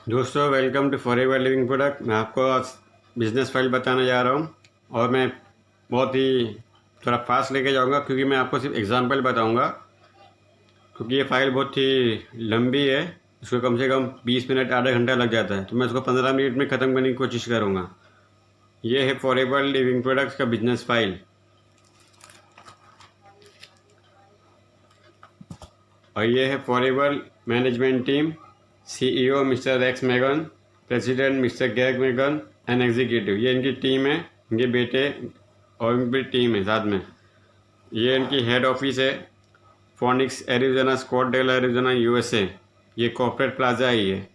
दोस्तों welcome to forever living product. मैं आपको आज बिजनेस फाइल बताने जा रहा हूँ और मैं बहुत ही थोड़ा फास्ट लेके जाऊँगा क्योंकि मैं आपको सिर्फ एग्जांपल बताऊँगा, क्योंकि ये फाइल बहुत ही लंबी है। इसको कम से कम 20 मिनट आधा घंटा लग जाता है, तो मैं इसको 15 मिनट में ख़त्म करने की कोशिश करूँगा। ये है फॉरएवर लिविंग प्रोडक्ट्स का बिजनेस फाइल और ये है forever management team, CEO mister racks मैगन, president mister gag मैगन and executive. ये इनकी टीम है, इनके बेटे और इनकी टीम है साथ में। ये इनकी हेड ऑफिस है, फोनिक्स एरिजोना, स्कॉटडेल एरिजोना, USA। ये कॉर्पोरेट प्लाजा ही है,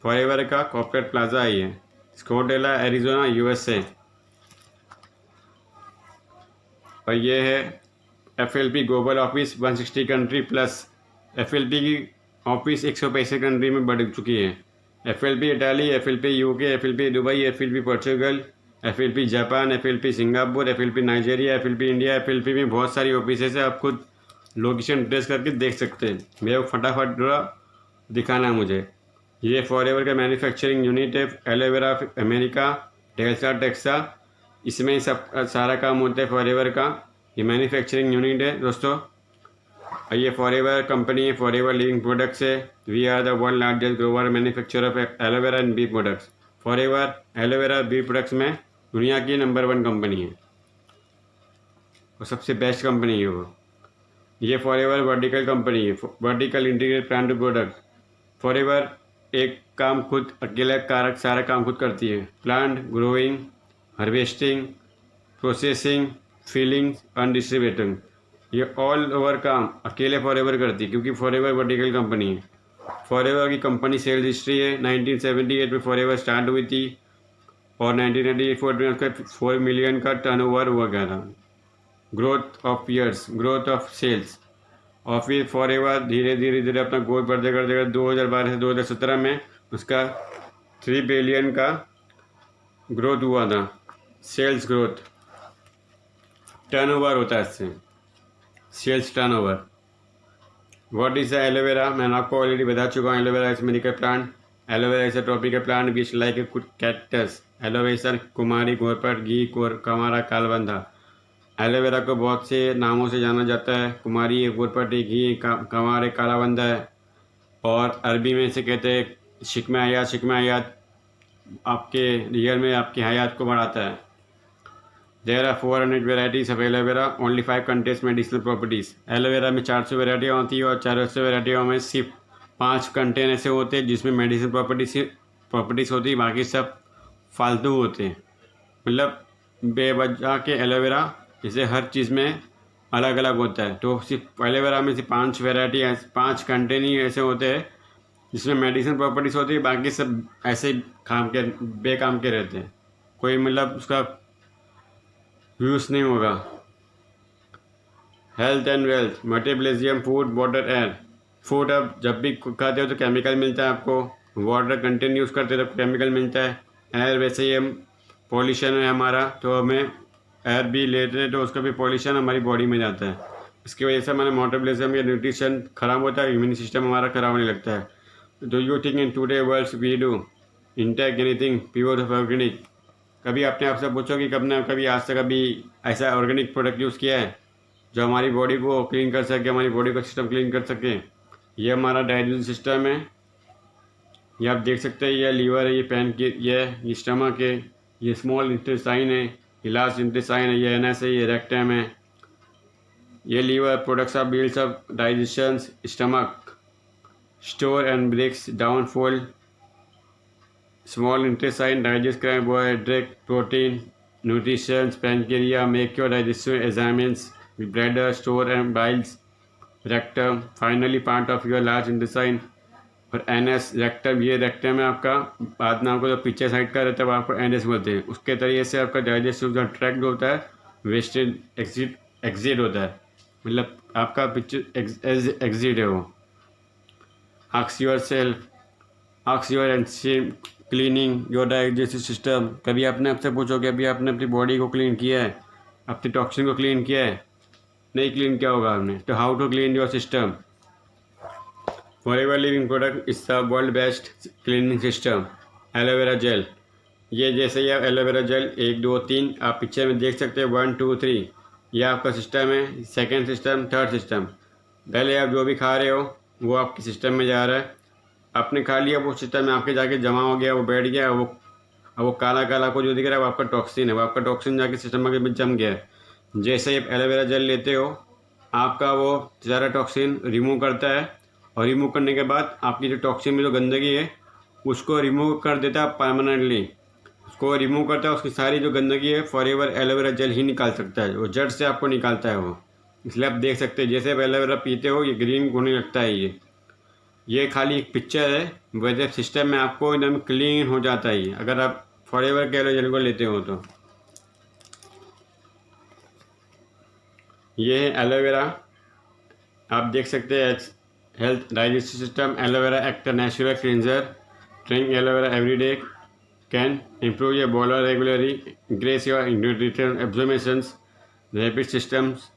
फॉरएवर का कॉर्पोरेट प्लाजा ही है, स्कॉटडेल एरिजोना, USA। और ये है FLP global office 160 country plus. FLP की ऑफिस 165 कंट्री में बढ़ चुकी है। FLP Italy, FLP UK, FLP Dubai, FLP Portugal, FLP Japan, FLP Singapore, FLP Nigeria, FLP India. FLP में बहुत सारी ऑफिसेस है, आप खुद लोकेशन ट्रेस करके देख सकते हैं। मेरे को फटाफट थोड़ा दिखाना है मुझे। ये फॉरएवर का मैन्युफैक्चरिंग यूनिट है, एलोवेरा अमेरिका, डेल्टा टेक्सा। इसमें ही सब सारा काम होता है फॉरएवर का। ये मैन्युफैक्चरिंग यूनिट है दोस्तों। और ये फॉरएवर कंपनी है, फॉरएवर लिविंग प्रोडक्ट्स है। We are the world largest global manufacturer of aloe vera and bee products. Forever aloe vera bee products में दुनिया की नंबर 1 कंपनी है और सबसे बेस्ट कंपनी है वो। ये फॉरएवर वर्टिकल कंपनी है, vertical integrated plant product. Forever एक काम खुद अकेला कारक सारा काम खुद करती है, plant growing, harvesting, processing, feeling and distributing. ये ऑल ओवर काम अकेले फॉरएवर करती है क्योंकि फॉरएवर वर्टिकल कंपनी है। फॉरएवर की कंपनी सेल्स हिस्ट्री है, 1978 में फॉरएवर स्टार्ट हुई थी और 1994 में उसका 4 मिलियन का टर्नओवर हुआ गया था। Growth of years, growth of sales. और फिर फॉरएवर धीरे धीरे अपना ग्रोथ बढ़ते करते 2012 से 2017 में उसका 3 बिलियन का ग्रोथ हुआ था। सेल्स ग्रोथ, टर्नओवर होता है इससे, sales turnover. What is the aloe vera? मैंने आपको ऑलरेडी बता चुका हूँ। Aloe vera is medical plant. Aloe vera is a tropical plant which like a cactus. Aloe vera कुमारी, घोरपट, घी, कमारा, कालबंधा। एलोवेरा को बहुत से नामों से जाना जाता है, कुमारी है, घोरपटी, घी, कमार, कालाबंधा है। और अरबी में से कहते हैं शिकमा हयात। शिकमा हयात आपके रियल में आपकी हयात को बढ़ाता है। There are 400 varieties of aloe vera, only 5 contains medicinal properties. Aloe vera में 400 वेराइटियाँ होती है और 400 वेराइटियों में सिर्फ 5 कंटेन ऐसे होते हैं जिसमें मेडिसिन प्रॉपर्टीज़ होती है, बाकी सब फालतू होते हैं। मतलब बेवजह के एलोवेरा जैसे हर चीज़ में अलग अलग होता है। तो सिर्फ एलोवेरा में सिर्फ 5 वेराइटी, 5 कंटेन ही ऐसे होते हैं जिसमें मेडिसिन प्रॉपर्टीज़ होती है, बाकी सब ऐसे काम के बेकाम के रहते हैं, कोई मतलब उसका यूज़ नहीं होगा। Health and wealth, metabolism, food, water, air. Food आप जब भी खाते हो तो केमिकल मिलता है आपको, वाटर कंटेंट यूज़ करते हो तो केमिकल मिलता है। एयर वैसे ही हम पॉल्यूशन है हमारा, तो हमें एयर भी लेते हैं तो उसका भी पॉल्यूशन हमारी बॉडी में जाता है। इसकी वजह से हमारा मेटाबॉलिज्म या न्यूट्रिशन ख़राब होता है, इम्यून सिस्टम हमारा ख़राब होने लगता है। Do you think in today world we do intake anything pure organic? कभी अपने आप से पूछो कि कभी आज तक कभी ऐसा ऑर्गेनिक प्रोडक्ट यूज़ किया है जो हमारी बॉडी को क्लीन कर सके, हमारी बॉडी का सिस्टम क्लीन कर सके। ये हमारा डाइजेशन सिस्टम है, ये आप देख सकते हैं। ये लीवर है, ये ये स्टमक है, ये स्मॉल इंटेस्टाइन है, ये लार्ज इंटेस्टाइन है, ये एनएस है, ये रेक्टम है। ये liver products of bills of digestion, stomach store and breaks down food. Small intestine digest carbohydrate, protein, nutrition, pancreas, make your digestive enzymes, bladder, store and bowels, rectum, finally part of your large intestine। और NS rectum, ये rectum है आपका, बाद में आपको जो पीछे side का रहता है वो आपको एनएस बोलते हैं। उसके तरीके से आपका डाइजेस्टिव जो ट्रैक्ट होता है वेस्टेज एग्जिट होता है, मतलब आपका पीछे एग्जिट है वो। Ask your self, ask your and cleaning your digestive system. कभी आपने आपसे पूछो कि अभी आपने अपनी बॉडी को क्लीन किया है, अपनी टॉक्सिन को क्लीन किया है? नहीं क्लीन किया होगा आपने। तो how to clean your system? Forever living product is the world best cleaning system aloe vera gel. ये जैसे ही आप एलोवेरा जेल 1 2 3 आप पिक्चर में देख सकते हैं 1 2 3 ये आपका सिस्टम है, सेकेंड सिस्टम, थर्ड सिस्टम। पहले आप जो भी खा रहे हो वो आपके सिस्टम में जा रहा है, आपने खा लिया वो सिस्टम में आपके जाके जमा हो गया, वो बैठ गया, वो काला काला को जो दिख रहा है वो आपका टॉक्सिन है, वो आपका टॉक्सिन जाके सिस्टम के बीच जम गया है। जैसे ही आप एलोवेरा जेल लेते हो आपका वो सारा टॉक्सिन रिमूव करता है, और रिमूव करने के बाद आपकी जो टॉक्सिन में जो गंदगी है उसको रिमूव कर देता है परमानेंटली। उसको रिमूव करता है, उसकी सारी जो गंदगी है फॉरएवर एलोवेरा जेल ही निकाल सकता है, वो जड़ से आपको निकालता है वो। इसलिए आप देख सकते हैं जैसे आप एलोवेरा पीते हो ये ग्रीन होने लगता है। ये खाली एक पिक्चर है, वैसे सिस्टम में आपको एकदम क्लीन हो जाता है ये, अगर आप फॉरएवर के एलोवेरा जेल को लेते हो तो। ये है एलोवेरा, आप देख सकते हैं health digestive system aloe vera act natural cleanser. Drink aloe vera every day can improve your bowel regularly, increase your nutrition absorptions, rapid systems.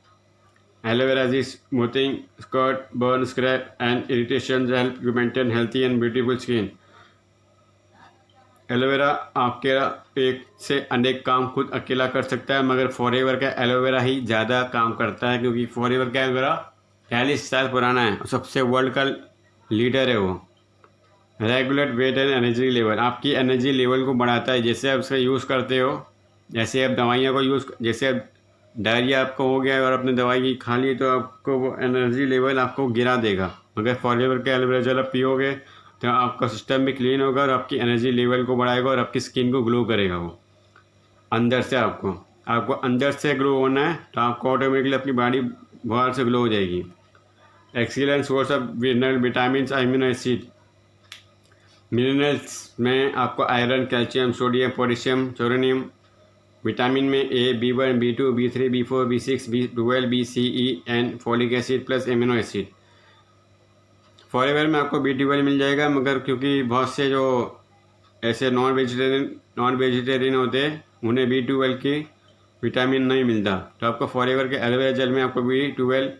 Aloe vera is smoothing, scald, burn, scratch and irritations, help you maintain healthy and beautiful skin। Aloe vera आपके एक से अनेक काम खुद अकेला कर सकता है, मगर फॉरएवर का एलोवेरा ही ज़्यादा काम करता है, क्योंकि फॉरएवर का एलोवेरा 40 साल पुराना है और सबसे वर्ल्ड का लीडर है वो। Regulate weight and energy level, आपकी एनर्जी लेवल को बढ़ाता है। जैसे आप उसका यूज़ करते हो, जैसे आप दवाइयों को जैसे आप डायरिया आपको हो गया और आपने दवाई खा ली तो आपको वो एनर्जी लेवल आपको गिरा देगा, मगर फॉरएवर का एलोवेरा जेल आप पियोगे तो आपका सिस्टम भी क्लीन होगा और आपकी एनर्जी लेवल को बढ़ाएगा और आपकी स्किन को ग्लो करेगा वो अंदर से। आपको अंदर से ग्लो होना है तो आपको ऑटोमेटिकली अपनी बॉडी बाहर से ग्लो हो जाएगी। Excellent source of mineral vitamin amino acid, minerals में आपको iron, calcium, sodium, potassium, sodium. Vitamin में A, B1, B2, B3, B4, B6, B12, B, C, E and folic acid plus amino acid. Forever में आपको B12 मिल जाएगा, मगर क्योंकि बहुत से जो ऐसे नॉन वेजिटेरियन होते हैं उन्हें B12 की विटामिन नहीं मिलता, तो आपको फॉरएवर के एलोवेरा जेल में आपको B12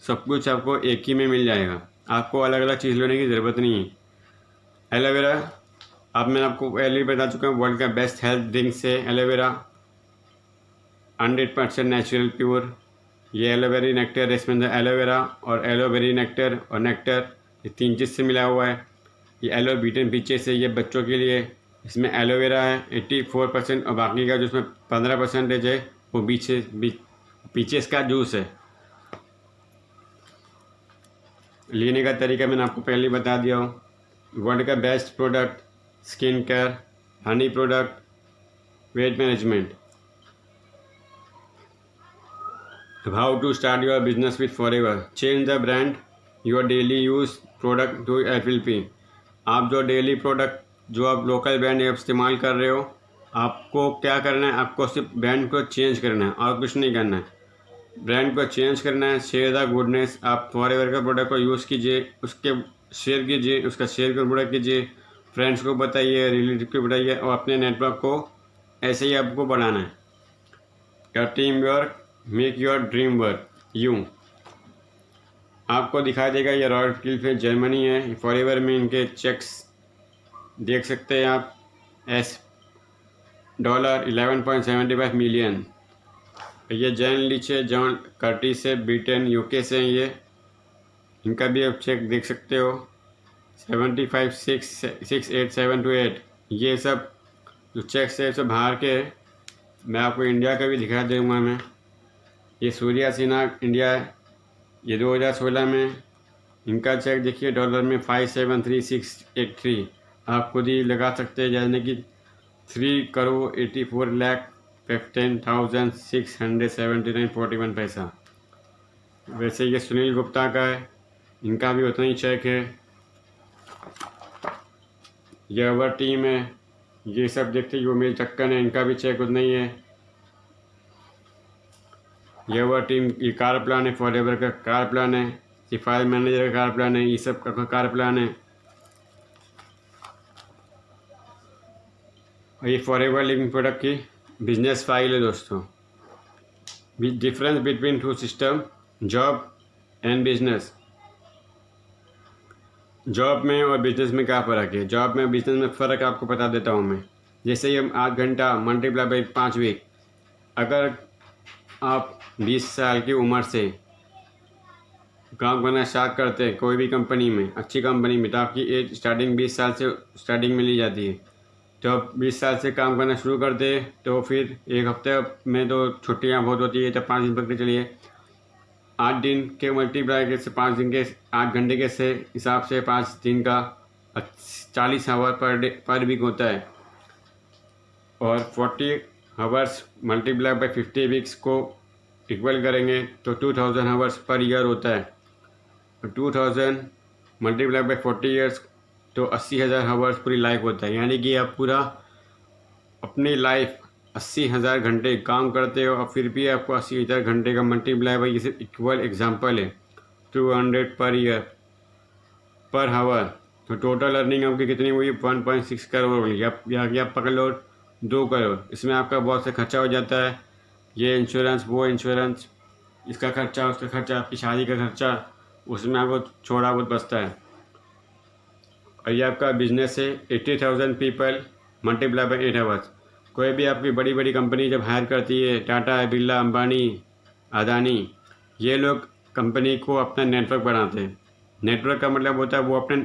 सब कुछ आपको एक ही में मिल जाएगा, आपको अलग अलग चीज़ लेने की ज़रूरत नहीं है। एलोवेरा अब मैं आपको पहले ही बता चुका हूँ वर्ल्ड का बेस्ट हेल्थ ड्रिंक से एलोवेरा 100% नेचुरल प्योर। ये एलोवेरी नेक्टर, इसमें एलोवेरा और एलोवेरी नेक्टर और नेक्टर ये 3 चीज़ से मिला हुआ है। ये एलो बीटन पीछे से ये बच्चों के लिए, इसमें एलोवेरा है 84% और बाकी का जो इसमें 15% है वो पीछे इसका जूस है। लेने का तरीका मैंने आपको पहले ही बता दिया हूँ। वर्ल्ड का best product skin care, honey product, weight management. How to start your business with forever, change the brand your daily use product to FLP। आप जो डेली प्रोडक्ट जो आप लोकल ब्रांड इस्तेमाल कर रहे हो, आपको क्या करना है, आपको सिर्फ ब्रांड को चेंज करना है और कुछ नहीं करना है। ब्रांड को चेंज करना है, शेयर द गुडनेस। आप फॉरएवर का प्रोडक्ट को यूज़ कीजिए, उसके शेयर कीजिए, उसका शेयर कर प्रोडक्ट कीजिए, फ्रेंड्स को बताइए, रिलेटिव को बताइए, और अपने नेटवर्क को ऐसे ही आपको बढ़ाना है। Your team work make your dream work. यूँ आपको दिखाई देगा ये रॉयल क्लिफ है, जर्मनी है। फॉरएवर में इनके चेक्स देख सकते हैं आप, $11.75 मिलियन। ये जैन लीच है, जॉन कर्टिस से, ब्रिटेन UK से हैं ये, इनका भी आप चेक देख सकते हो 75,68728। ये सब जो चेक्स है सब बाहर के है। मैं आपको इंडिया का भी दिखा दूँगा मैं। ये सूर्या सिन्हा इंडिया है, ये 2016 में, इनका चेक देखिए डॉलर में 5,73683। आप खुद ही लगा सकते हैं, यानी कि 3,84,15,679.41 पैसा। वैसे ये सुनील गुप्ता का है, इनका भी उतना ही चेक है। ये अवर टीम है, ये सब देखते यो मेल चक्कन है, इनका भी चेक उतना ही है। ये अवर टीम ये कार प्लान है, फॉरएवर का कार प्लान है, ये फाइल मैनेजर का कार प्लान है, ये सब का कार प्लान है। और ये फॉरएवर लिविंग प्रोडक्ट की बिजनेस फाइल है दोस्तों। Difference between two system, job and business. Job में और बिजनेस में क्या फ़र्क है? जॉब में बिजनेस में फ़र्क आपको बता देता हूँ मैं। जैसे ही हम 8 घंटा मल्टीप्लाई बाई 5 वीक, अगर आप 20 साल की उम्र से काम करना स्टार्ट करते हैं कोई भी कंपनी में, अच्छी कंपनी में, तो आपकी एज स्टार्टिंग 20 साल से स्टार्टिंग में ली जाती है। तो आप 20 साल से काम करना शुरू करते हैं तो फिर एक हफ्ते में तो छुट्टियां बहुत होती है, तो 5 दिन पकड़ के चलिए। 8 दिन के मल्टीप्लाई के से 5 दिन के 8 घंटे के से हिसाब से 5 दिन का 40 आवर पर डे पर वीक होता है। और 40 आवर्स मल्टीप्लाई बाई 50 वीक्स को इक्वल करेंगे तो 2000 आवर्स पर ईयर होता है। 2000 मल्टीप्लाई बाई 40 ईयर्स तो 80,000 आवर्स पूरी लाइफ होता है। यानी कि आप पूरा अपनी लाइफ 80,000 घंटे काम करते हो और फिर भी आपको 80,000 घंटे का मल्टीप्लाई बाई, ये इक्वल एग्जांपल है, 200 पर ईयर पर आवर। तो टोटल अर्निंग आपकी कितनी हुई? 1.6 करोड़ हुई। आप पकड़ लो 2 करोड़। इसमें आपका बहुत से खर्चा हो जाता है, ये इंश्योरेंस वो इंश्योरेंस, इसका खर्चा उसका खर्चा, आपकी शादी का खर्चा, उसमें आपको थोड़ा बहुत बचता है। और ये आपका बिजनेस है 80,000 पीपल मल्टीप्लाई बाई 8 आवर्स। कोई भी आपकी बड़ी बड़ी कंपनी जब हायर करती है, टाटा, बिरला, अंबानी, अदानी, ये लोग कंपनी को अपना नेटवर्क बनाते हैं। नेटवर्क का मतलब होता है वो अपने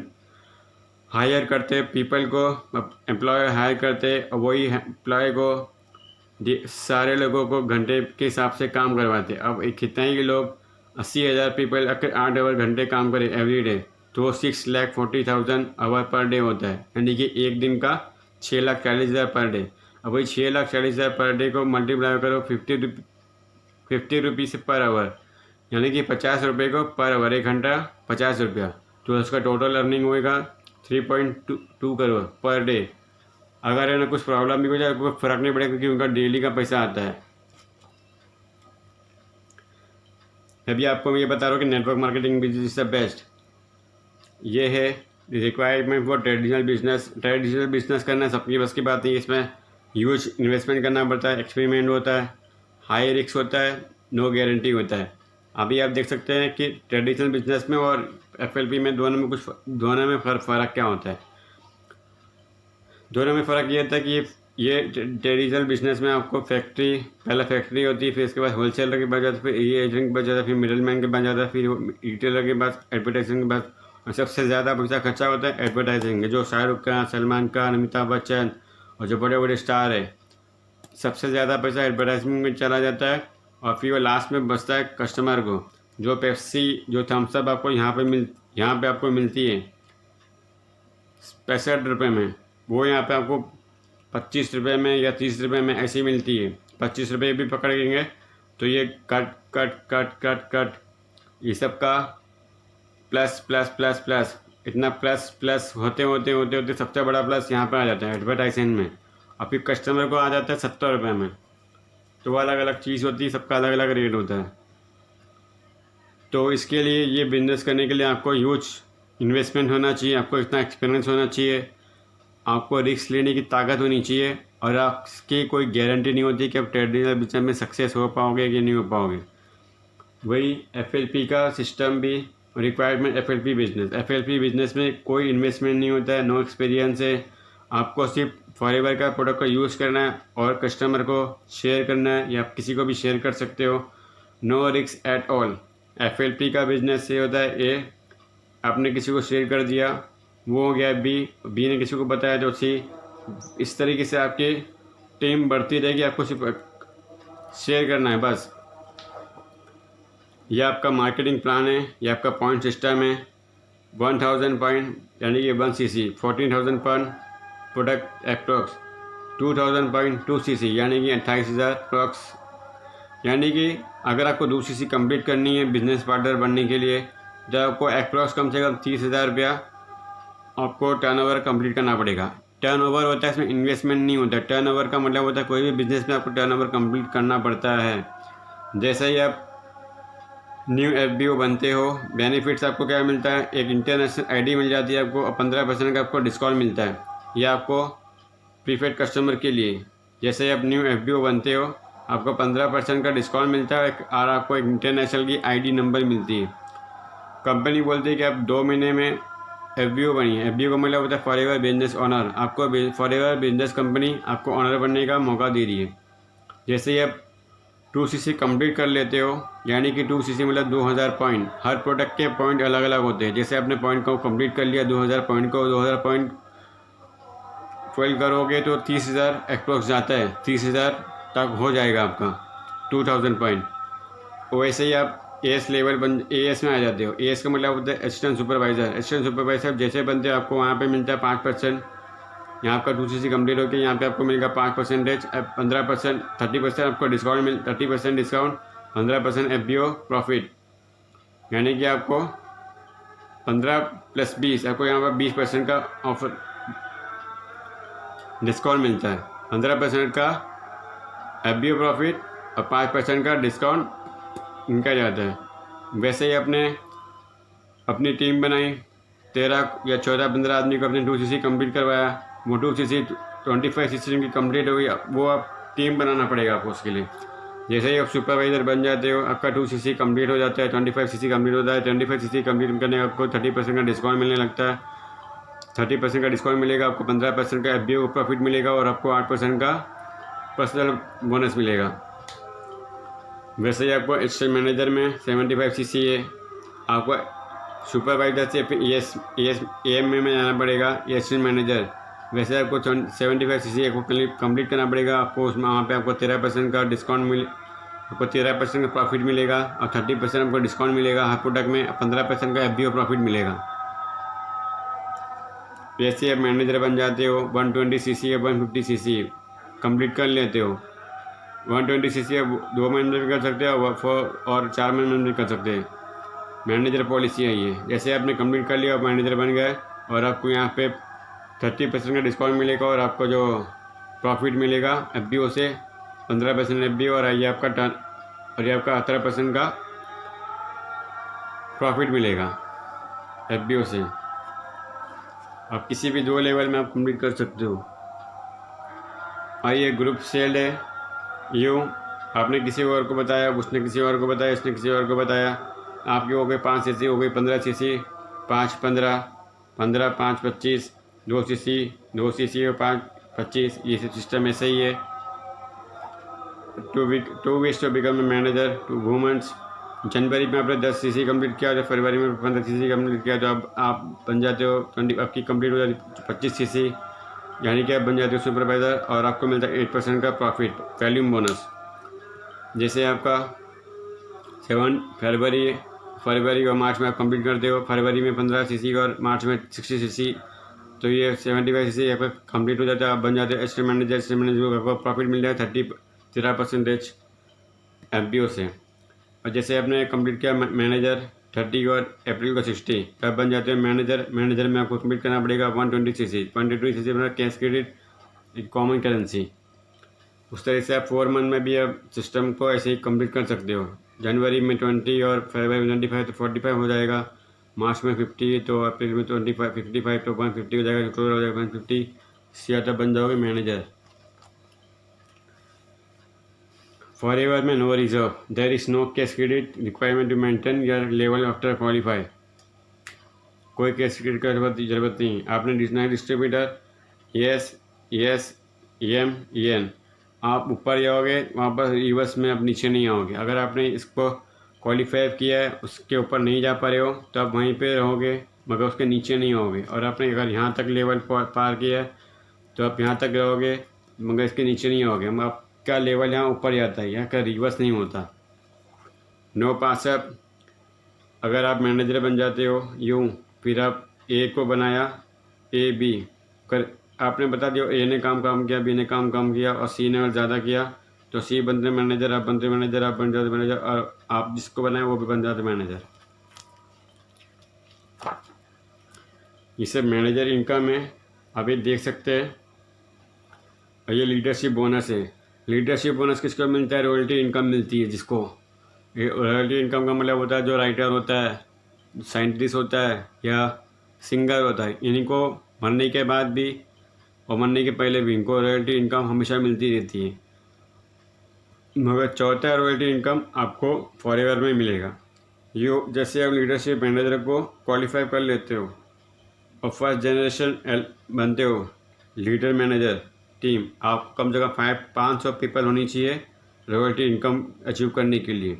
हायर करते पीपल को, एम्प्लॉय हायर करते और वही एम्प्लॉय को सारे लोगों को घंटे के हिसाब से काम करवाते। अब एक कितना ही लोग 80,000 पीपल अगर 8 आवर घंटे काम करें एवरी डे तो 6,40,000 आवर पर डे होता है। यानी कि एक दिन का 6,40,000 पर डे। अब वही 6,40,000 पर डे को मल्टीप्लाई करो 50 रुपीज़ पर आवर, यानी कि 50 रुपये को पर आवर, 1 घंटा 50 रुपया, तो उसका टोटल अर्निंग होएगा 3.2 करोड़ पर डे। अगर है ना कुछ प्रॉब्लम भी हो जाए कोई फ़र्क नहीं पड़ेगा क्योंकि उनका डेली का पैसा आता है। अभी आपको मैं ये बता रहा हूँ कि network marketing business is the best. ये है requirement for traditional business. Traditional business करना सबकी बस की बात नहीं है। इसमें ह्यूज इन्वेस्टमेंट करना पड़ता है, एक्सपेरिमेंट होता है, हाई रिस्क होता है, नो गारंटी होता है। अभी आप देख सकते हैं कि ट्रेडिशनल बिजनेस में और FLP में दोनों में फ़र्क क्या होता है। दोनों में फ़र्क ये होता है कि ये ट्रेडिशनल बिजनेस में आपको पहले फैक्ट्री होती है, फिर इसके बाद होलसेलर के पास जाता है, फिर एजेंट के पास जाता है, फिर मिडल मैन के पास जाता है, फिर रिटेलर के पास, एडवर्टाइजिंग के पास। और सबसे ज़्यादा पैसा खर्चा होता है एडवर्टाइजिंग में। जो शाहरुख खान, सलमान खान, अमिताभ बच्चन और जो बड़े बड़े स्टार है, सबसे ज़्यादा पैसा एडवर्टाइजमेंट में चला जाता है। और फिर वो लास्ट में बचता है कस्टमर को। जो पेप्सी, जो थम्सअप आपको यहाँ पे आपको मिलती है 65 रुपये में, वो यहाँ पे आपको 25 रुपये में या 30 रुपये में ऐसी मिलती है। 25 रुपये भी पकड़ेंगे तो ये cut cut cut cut cut ये सब का प्लस प्लस प्लस प्लस, इतना प्लस प्लस होते होते होते होते सबसे बड़ा प्लस यहाँ पे आ जाता है एडवर्टाइजमेंट में। और फिर कस्टमर को आ जाता है 70 रुपये में। तो वो अलग अलग चीज़ होती है, सबका अलग अलग रेट होता है। तो इसके लिए ये बिजनेस करने के लिए आपको ह्यूज इन्वेस्टमेंट होना चाहिए, आपको इतना एक्सपीरियंस होना चाहिए, आपको रिस्क लेने की ताकत होनी चाहिए, और आपकी कोई गारंटी नहीं होती कि आप ट्रेडिशनल बिजनेस में सक्सेस हो पाओगे कि नहीं हो पाओगे। वही FLP का सिस्टम भी रिक्वायरमेंट। FLP बिजनेस में कोई इन्वेस्टमेंट नहीं होता है, नो एक्सपीरियंस है। आपको सिर्फ फॉरएवर का प्रोडक्ट का यूज़ करना है और कस्टमर को शेयर करना है, या आप किसी को भी शेयर कर सकते हो। No risk at all. FLP का बिजनेस ये होता है, ए आपने किसी को शेयर कर दिया, वो हो गया बी ने किसी को बताया, तो इस तरीके से आपकी टीम बढ़ती रहेगी। आपको सिर्फ शेयर करना है बस। यह आपका मार्केटिंग प्लान है, यह आपका पॉइंट सिस्टम है। 1000 पॉइंट यानी कि 1 cc, 14,000 पर प्रोडक्ट एप्रोक्स, 2000 पॉइंट 2 cc यानी कि 28,000 अप्रोक्स। यानी कि अगर आपको 2 cc कंप्लीट करनी है बिजनेस पार्टनर बनने के लिए, तो आपको अप्रोक्स कम से कम 30,000 रुपया आपको टर्नओवर कंप्लीट करना पड़ेगा। टर्नओवर होता है, इसमें इन्वेस्टमेंट नहीं होता। टर्नओवर का मतलब होता है कोई भी बिजनेस में आपको टर्नओवर कंप्लीट करना पड़ता है। जैसे ही आप न्यू FBO बनते हो, बेनिफिट्स आपको क्या मिलता है, एक इंटरनेशनल ID मिल जाती है आपको, और 15% का आपको डिस्काउंट मिलता है। यह आपको प्रीपेड कस्टमर के लिए। जैसे ही आप न्यू FBO बनते हो, आपको 15% का डिस्काउंट मिलता है और आपको एक इंटरनेशनल की ID नंबर मिलती है। कंपनी बोलती है कि आप 2 महीने में FBO बनी है। FBO का मतलब होता है फॉरएवर बिजनेस ऑनर। आपको फॉरएवर बिजनेस कंपनी आपको ऑनर बनने का मौका दे रही है। जैसे ही आप 2CC कंप्लीट कर लेते हो, यानी कि 2CC मतलब 2000 पॉइंट। हर प्रोडक्ट के पॉइंट अलग अलग होते हैं। जैसे आपने पॉइंट को कंप्लीट कर लिया 2000 पॉइंट को, 2000 पॉइंट फुल करोगे तो 30,000 अप्रोक्स जाता है, 30,000 तक हो जाएगा आपका 2000 पॉइंट। वैसे ही आप AS लेवल AS में आ जाते हो। AS का मतलब होता है असिस्टेंट सुपरवाइज़र। असिस्टेंट सुपरवाइज़र जैसे बनते हैं आपको वहाँ पे मिलता है 5%। यहाँ आपका 2CC कंप्लीट होकर यहाँ पे आपको मिलेगा 5%, 15%, 30% आपको डिस्काउंट 30% डिस्काउंट, 15% FBO प्रॉफिट, यानी कि आपको 15 + 20 आपको यहाँ पर 20% का ऑफर डिस्काउंट मिलता है। 15% का FBO प्रॉफिट और 5% का डिस्काउंट इनका जाता है। वैसे ही अपनी टीम बनाई, 13 या 14-15 आदमी को अपने 2CC कंप्लीट करवाया। वो 2CC 25CC की कंप्लीट हो गई। वो आप टीम बनाना पड़ेगा आपको उसके लिए। जैसे ही आप सुपरवाइज़र बन जाते हो, आपका 2CC कंप्लीट हो जाता है, 25CC कंप्लीट होता है। 25CC कंप्लीट करने आपको 30% का डिस्काउंट मिलने लगता है। 30% का डिस्काउंट मिलेगा आपको, 15% का FBO प्रॉफिट मिलेगा और आपको 8% का पर्सनल बोनस मिलेगा। वैसे ही आपको असिस्टेंट मैनेजर में 75CC है। आपको सुपरवाइजर से फिर AMA में जाना पड़ेगा, ये असिस्टेंट मैनेजर। वैसे आपको 75CC को कंप्लीट करना पड़ेगा। आपको उसमें वहाँ पे आपको 13% का डिस्काउंट आपको 13% का प्रॉफिट मिलेगा और 30% आपको डिस्काउंट मिलेगा। हर प्रोडक्ट में 15% का FBO प्रॉफिट मिलेगा। जैसे आप मैनेजर बन जाते हो, 120CC या 150CC कंप्लीट कर लेते हो। 120CC आप 2 महीने भी कर सकते हो और 4 महीने भी कर सकते हैं। मैनेजर पॉलिसी है ये। जैसे आपने कंप्लीट कर लिया, मैनेजर बन गए और आपको यहाँ पे 30% का डिस्काउंट मिलेगा और आपको जो प्रॉफिट मिलेगा FBO से 15% FBO और ये आपका 18% का प्रॉफिट मिलेगा FBO से। आप किसी भी 2 लेवल में आप कंप्लीट कर सकते हो। ये ग्रुप सेल्ड है। यूँ आपने किसी और को बताया, उसने किसी और को बताया, इसने किसी और को बताया। आपके हो गए 5CC, हो गई 15CC, 5-15, 15, 5-25, 2CC, 2CC और 5-25। ये सिस्टम ऐसे ही है। 2 weeks to become a manager, 2 months। जनवरी में आपने 10CC कंप्लीट किया, तो फरवरी में 15CC कंप्लीट किया, तो अब आप बन जाते हो आपकी कंप्लीट हो जाती 25CC, यानी कि आप बन जाते हो सुपरवाइज़र और आपको मिलता है 8% का प्रॉफिट वॉल्यूम बोनस। जैसे आपका 7 फरवरी और मार्च में आप कंप्लीट करते हो। फरवरी में 15CC और मार्च में 60CC, तो ये 75CC आपका कंप्लीट हो जाता है। आप बन जाते हैं असिस्टेंट मैनेजर। असिस्टेंट मैनेजर को प्रॉफिट मिल जाए 13% FBO से। और जैसे आपने कंप्लीट किया मैनेजर 30 और अप्रैल को 60, तब बन जाते हैं मैनेजर। मैनेजर में आपको कंप्लीट करना पड़ेगा 120CC। 120CC में कैश क्रेडिट कॉमन करेंसी। उस तरह से आप 4 मंथ में भी आप सिस्टम को ऐसे ही कंप्लीट कर सकते हो। जनवरी में 20 और फरवरी में 25 तो 45 हो जाएगा। मार्च में 50 तो अप्रैल में 25 55 तो 150 हो जाएगा, टोटल हो जाएगा 150। सीआर तब बन जाओगे मैनेजर। फॉरएवर में no reserve, there is no cash credit requirement to maintain your level after qualify. कोई कैश क्रेडिट का जरूरत नहीं। आपने डिस्ट्रीब्यूटर EN आप ऊपर जाओगे, वहाँ पर रिवर्स में आप नीचे नहीं आओगे। अगर आपने इसको क्वालिफाई किया है, उसके ऊपर नहीं जा पा रहे हो, तो आप वहीं पे रहोगे मगर उसके नीचे नहीं होगे। और आपने अगर यहाँ तक लेवल पार किया है तो आप यहाँ तक रहोगे मगर इसके नीचे नहीं होगे। आपका लेवल यहाँ ऊपर जाता है, यहाँ का रिवर्स नहीं होता। नो पासअप। अगर आप मैनेजर बन जाते हो यूँ, फिर आप A को बनाया, AB कर आपने बता दिया A ने काम किया, B ने काम किया और C ने और ज़्यादा किया, तो C बनते मैनेजर, आप बनते मैनेजर, आप बन जाते मैनेजर और आप जिसको बनाए वो भी बन जाते मैनेजर। ये सब मैनेजर इनकम है, आप ये देख सकते हैं। और ये लीडरशिप बोनस है। लीडरशिप बोनस किसको मिलता है? रॉयल्टी इनकम मिलती है जिसको। ये रॉयल्टी इनकम का मतलब होता है जो राइटर होता है, साइंटिस्ट होता है या सिंगर होता है, इन्हीं को मरने के बाद भी और मरने के पहले भी इनको रॉयल्टी इनकम हमेशा मिलती रहती है। मगर चौथा रॉयल्टी इनकम आपको फॉरएवर में मिलेगा। जैसे आप लीडरशिप मैनेजर को क्वालिफाई कर लेते हो, और फर्स्ट जनरेशन बनते हो लीडर मैनेजर टीम, आपको कम से कम 500 पीपल होनी चाहिए रॉयल्टी इनकम अचीव करने के लिए।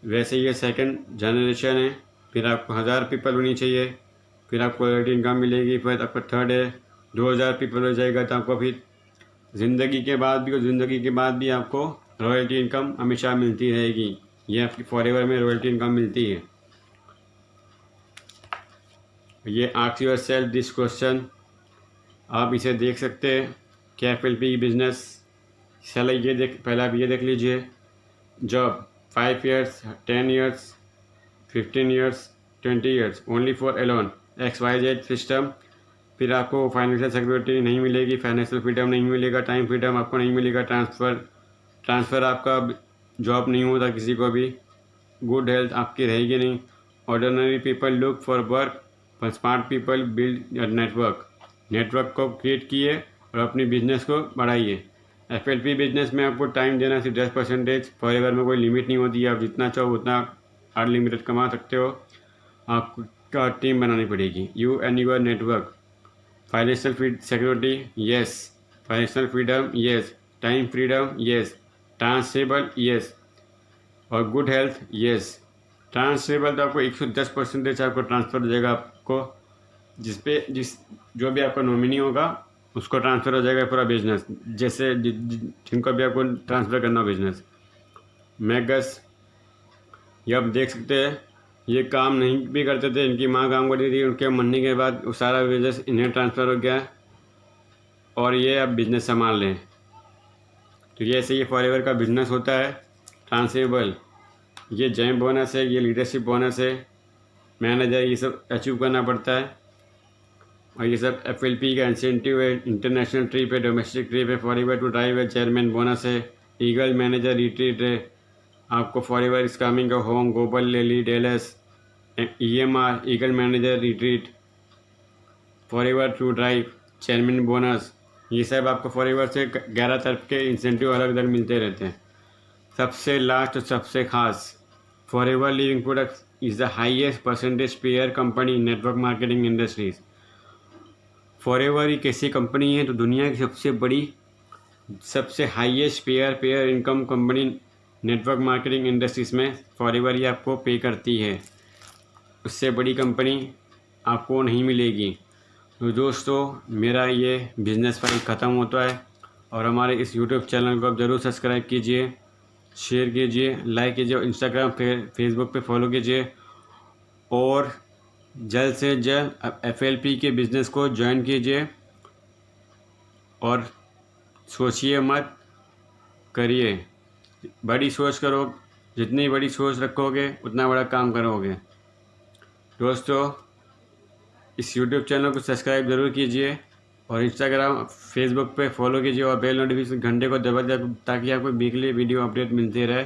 वैसे ये सेकंड जनरेशन है, फिर आपको 1000 पीपल होनी चाहिए, फिर आपको रॉयल्टी इनकम मिलेगी। फिर आपका थर्ड है 2000 पीपल हो जाएगा, तो आपको फिर ज़िंदगी के बाद भी आपको रॉयल्टी इनकम हमेशा मिलती रहेगी। ये आपकी फॉरएवर में रॉयल्टी इनकम मिलती है। ये ask your self this question, आप इसे देख सकते हैं क्या एफएलपी बिजनेस। चलिए पहले आप ये देख लीजिए, job 5 years, 10 years, 15 years, 20 years only for alone XYZ system. फिर आपको फाइनेंशियल सिक्योरिटी नहीं मिलेगी, फाइनेंशियल फ्रीडम नहीं मिलेगा, टाइम फ्रीडम आपको नहीं मिलेगा, ट्रांसफ़र आपका जॉब नहीं होता किसी को भी, गुड हेल्थ आपकी रहेगी नहीं। Ordinary people look for work, पर स्मार्ट पीपल बिल्ड नेटवर्क को क्रिएट किए और अपनी बिजनेस को बढ़ाइए। एफएलपी बिजनेस में आपको टाइम देना सिर्फ 10%, फॉरएवर में कोई लिमिट नहीं होती है, आप जितना चाहो उतना अनलिमिटेड कमा सकते हो। आपको टीम बनानी पड़ेगी, you and your network. Financial security yes, financial freedom yes, time freedom yes, transferable yes, और गुड हेल्थ येस। ट्रांसफरेबल तो आपको 110% आपको ट्रांसफ़र हो जाएगा, आपको जिस जो भी आपका नॉमिनी होगा उसको ट्रांसफ़र हो जाएगा पूरा बिजनेस, जैसे जिनको भी आपको ट्रांसफ़र करना हो बिजनेस। मैगस, ये आप देख सकते हैं, ये काम नहीं भी करते थे, इनकी माँ काम करती थी, उनके मरने के बाद वो सारा बिजनेस इन्हें ट्रांसफ़र हो गया और ये अब बिज़नेस संभाल रहे हैं। तो ये ऐसे ये फॉरएवर का बिज़नेस होता है ट्रांसफरेबल। ये जैम बोनस है, ये लीडरशिप बोनस है, मैनेजर, ये सब अचीव करना पड़ता है। और ये सब एफएलपी का इंसेंटिव है, इंटरनेशनल ट्रिप है, डोमेस्टिक ट्रिप है, फॉरएवर टू ड्राइव है, चेयरमैन बोनस है, ईगल मैनेजर रिट्रीट है, आपको फॉरएवर इज कमिंग का होम, ग्लोबल लेली डेलस, EMR eagle manager retreat, forever to drive, chairman bonus, ये सब आपको फॉरएवर से 11 तरफ के इंसेंटिव अलग अलग मिलते रहते हैं। सबसे लास्ट और सबसे खास, forever living products is the highest percentage pair company network marketing industries. Forever एक ऐसी कंपनी है तो दुनिया की सबसे बड़ी, सबसे highest pair income company network marketing industries में फॉरएवर ही आपको पे करती है। उससे बड़ी कंपनी आपको नहीं मिलेगी। तो दोस्तों, मेरा ये बिज़नेस फाइल ख़त्म होता है और हमारे इस यूट्यूब चैनल को आप ज़रूर सब्सक्राइब कीजिए, शेयर कीजिए, लाइक कीजिए, इंस्टाग्राम फेसबुक पे फॉलो कीजिए और जल्द से जल्द एफएलपी के बिज़नेस को ज्वाइन कीजिए और सोचिए मत, करिए। बड़ी सोच करो, जितनी बड़ी सोच रखोगे उतना बड़ा काम करोगे। दोस्तों, इस यूट्यूब चैनल को सब्सक्राइब ज़रूर कीजिए और इंस्टाग्राम फेसबुक पे फॉलो कीजिए और बेल नोटिफिकेशन घंटे को दबा दें ताकि आपको वीकली वीडियो अपडेट मिलती रहे।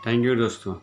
थैंक यू दोस्तों।